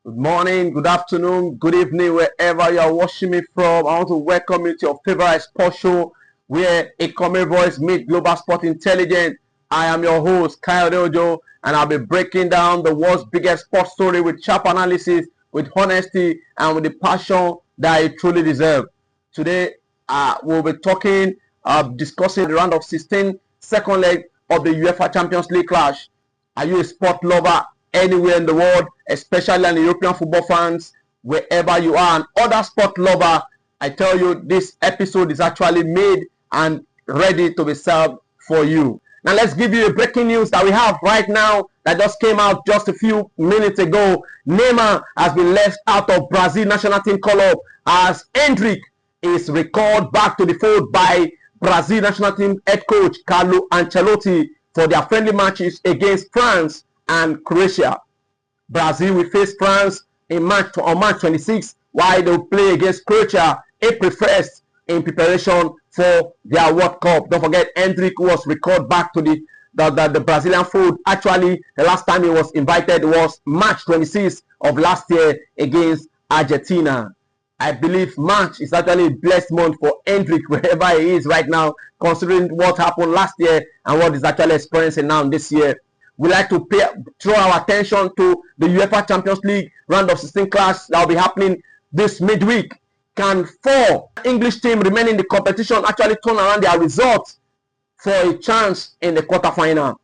Good morning, good afternoon, good evening, wherever you are watching me from. I want to welcome you to your favorite sports show where a common voice meets global sport intelligence. I am your host, CARLO, and I'll be breaking down the world's biggest sports story with sharp analysis, with honesty, and with the passion that it truly deserves. Today, we'll be discussing the round of 16, second leg of the UEFA Champions League clash. Are you a sport lover anywhere in the world, especially in the European football fans, wherever you are, and other sport lover? I tell you, this episode is actually made and ready to be served for you. Now, let's give you a breaking news that we have right now that just came out just a few minutes ago. Neymar has been left out of Brazil national team call-up as Endrick is recalled back to the fold by Brazil national team head coach CARLO Ancelotti for their friendly matches against France and Croatia. Brazil will face France on March 26th, while they will play against Croatia April 1st in preparation for their World Cup. Don't forget, Endrick was recalled back to the Brazilian fold. Actually, the last time he was invited was March 26th of last year against Argentina. I believe March is actually a blessed month for Endrick wherever he is right now, considering what happened last year and what he's actually experiencing now this year. We like to draw our attention to the UEFA Champions League round of 16 clash that will be happening this midweek. Can 4 English teams remaining in the competition actually turn around their results for a chance in the quarterfinal?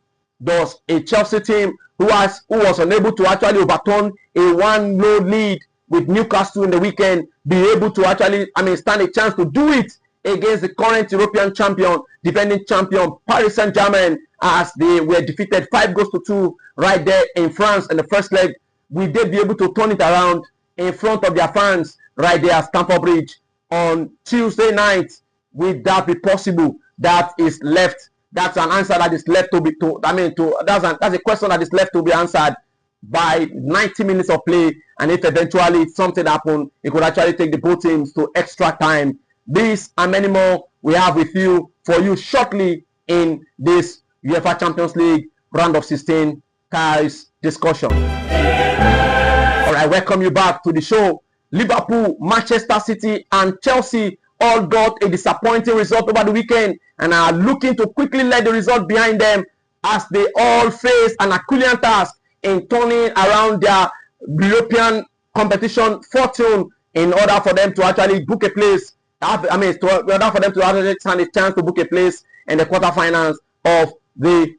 Does a Chelsea team who was unable to actually overturn a 1-0 lead with Newcastle in the weekend be able to actually, stand a chance to do it against the current European champion, defending champion Paris Saint-Germain, as they were defeated 5-2 right there in France in the first leg? Will they be able to turn it around in front of their fans right there at Stamford Bridge on Tuesday night? Will that be possible? That is left. That's an answer that is left to be that's a question that is left to be answered by 90 minutes of play. And if eventually something happened, it could actually take the both teams to extra time. This and many more we have with you for you shortly in this UEFA Champions League round of 16 ties discussion. All right, welcome you back to the show. Liverpool, Manchester City, and Chelsea all got a disappointing result over the weekend and are looking to quickly let the result behind them as they all face an Herculean task in turning around their European competition fortune in order for them to actually book a place. In order for them to actually stand a chance to book a place in the quarterfinals of the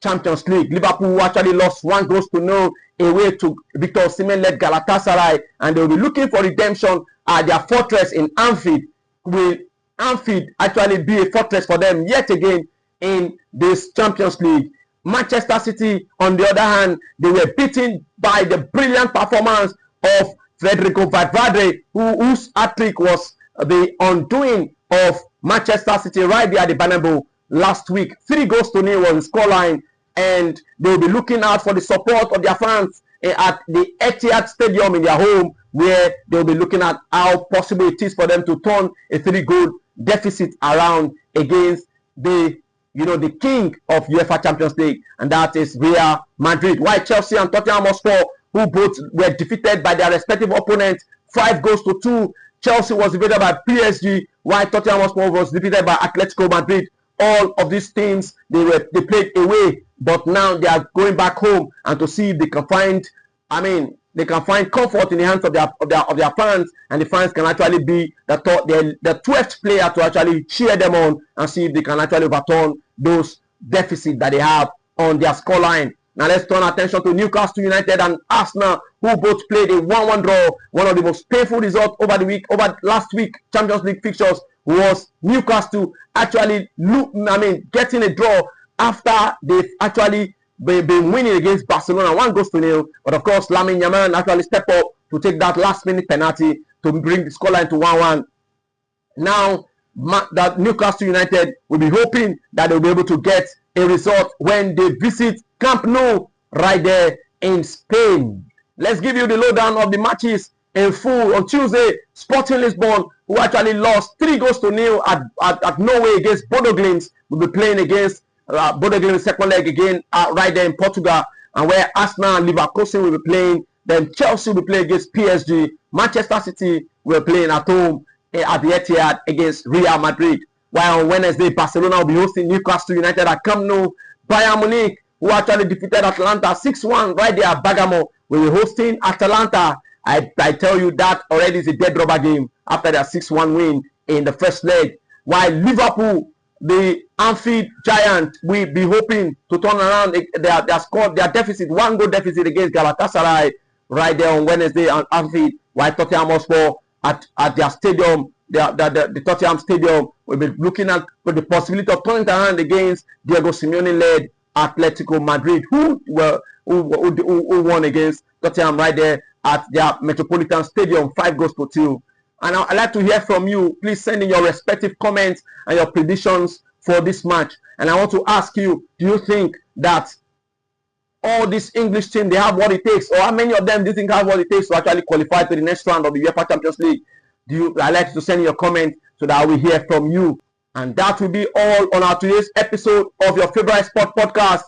Champions League. Liverpool actually lost 1-0 away to Victor Osimhen-led Galatasaray, and they will be looking for redemption at their fortress in Anfield. Will Anfield actually be a fortress for them yet again in this Champions League? Manchester City, on the other hand, they were beaten by the brilliant performance of Federico Valverde, whose hat-trick was the undoing of Manchester City right there at the Bernabeu last week. 3-0 was the scoreline, and they'll be looking out for the support of their fans at the Etihad Stadium in their home, where they'll be looking at how possible it is for them to turn a 3-goal deficit around against the king of UEFA Champions League, and that is Real Madrid. While Chelsea and Tottenham Hotspur, who both were defeated by their respective opponents 5-2. Chelsea was defeated by PSG, while Tottenham Hotspur was defeated by Atletico Madrid. All of these teams, they played away, but now they are going back home and to see if they can find comfort in the hands of their fans, and the fans can actually be the 12th player to actually cheer them on and see if they can actually overturn those deficits that they have on their scoreline. Now let's turn attention to Newcastle United and Arsenal, who both played a 1-1 draw. One of the most painful results over last week Champions League fixtures was Newcastle actually getting a draw after they've actually been winning against Barcelona 1-0. But of course, Lamine Yamal actually stepped up to take that last-minute penalty to bring the scoreline to 1-1. Now, that Newcastle United will be hoping that they'll be able to get a result when they visit Camp Nou right there in Spain. Let's give you the lowdown of the matches in full. On Tuesday, Sporting Lisbon, who actually lost 3-0 at Norway against Bodo Glimt, will be playing against Bodo Glimt second leg again right there in Portugal, and where Arsenal and Leverkusen will be playing Then Chelsea will be playing against PSG. Manchester City will be playing at home at the Etihad against Real Madrid. While on Wednesday, Barcelona will be hosting Newcastle United at Camp Nou. Bayern Munich, who actually defeated Atalanta 6-1 right there at Bergamo, will be hosting Atalanta. I tell you that already is a dead rubber game after their 6-1 win in the first leg. While Liverpool, the Anfield giant, will be hoping to turn around their deficit, 1-goal deficit against Galatasaray right there on Wednesday on Anfield. While Tottenham Hotspur at their stadium, the Tottenham Stadium, will be looking at the possibility of turning around against Diego Simeone-led Atletico Madrid, who won against Tottenham right there at their Metropolitan Stadium, 5-2. And I'd like to hear from you. Please send in your respective comments and your predictions for this match. And I want to ask you, do you think that all this English team, they have what it takes? Or how many of them do you think have what it takes to actually qualify to the next round of the UEFA Champions League? I'd like to send in your comment so that I will hear from you. And that will be all on our today's episode of your favorite sport podcast.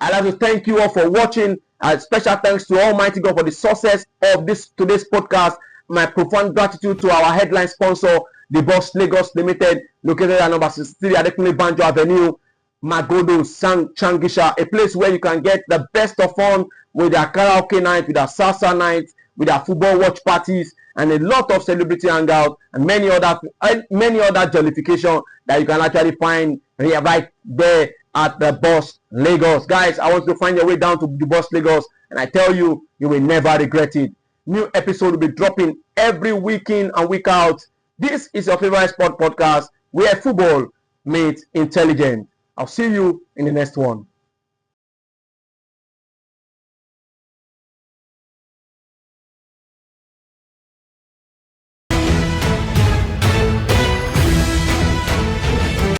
I'd like to thank you all for watching. Special thanks to Almighty God for the success of today's podcast. My profound gratitude to our headline sponsor, the Boss Lagos Limited, located at number 63 Adekunle Banjo Avenue, Magodo, Changisha, a place where you can get the best of fun with their karaoke night, with their salsa night, with their football watch parties, and a lot of celebrity hangout and many other jollification that you can actually find right there at the Boss Lagos. Guys, I want you to find your way down to the Boss Lagos, and I tell you, you will never regret it. New episode will be dropping every week in and week out. This is your favorite sport podcast where football meets intelligent. I'll see you in the next one.